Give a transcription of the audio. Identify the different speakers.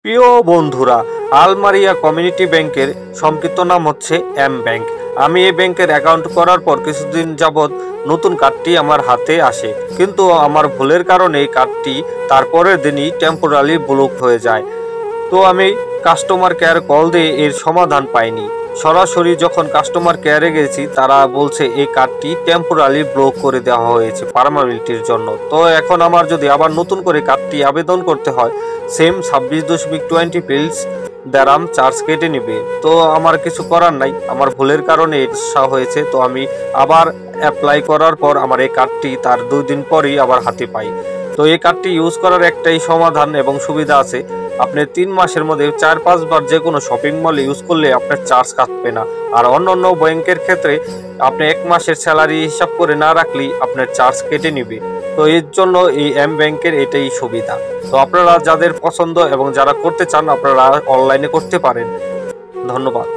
Speaker 1: প্রিয় বন্ধুরা, আলমারিয়া কমিউনিটি ব্যাংকের সংক্ষিপ্ত নাম হচ্ছে এম ব্যাংক। আমি এই ব্যাংকের অ্যাকাউন্ট করার পর কিছুদিন যাবৎ নতুন কার্ডটি আমার হাতে আসে, কিন্তু আমার ভুলের কারণে এই কার্ডটি তারপরের দিনই টেম্পোরারি ব্লক হয়ে যায়। তো আমি কাস্টমার কেয়ার কল দিয়ে এর সমাধান পাইনি। সরাসরি যখন কাস্টমার কেয়ারে গেছি, তারা বলছে এই কার্ডটি টেম্পোরারি ব্লক করে দেওয়া হয়েছে পার্মানেন্টের জন্য। তো এখন আমার যদি আবার নতুন করে কার্ডটি আবেদন করতে হয়, সেম 26.20 দ্বারাম চার্জ কেটে নেবে। তো আমার কিছু করার নাই, আমার ভুলের কারণে এটা হয়েছে। তো আমি আবার অ্যাপ্লাই করার পর আমার এই কার্ডটি তার 2 দিন পরেই আবার হাতে পাই। তো এই কার্ডটি ইউজ করার একটাই সমাধান এবং সুবিধা আছে, আপনি 3 মাসের মধ্যে 4-5 বার যে কোনো শপিং মলে ইউজ করলে আপনার চার্জ কাটবে না। আর অন্য ব্যাংকের ক্ষেত্রে আপনি 1 মাসের স্যালারি হিসাব করে না রাখলেই আপনার চার্জ কেটে নেবে। তো এর জন্য এই এম ব্যাংকের এটাই সুবিধা। তো আপনারা যাদের পছন্দ এবং যারা করতে চান, আপনারা অনলাইনে করতে পারেন। ধন্যবাদ।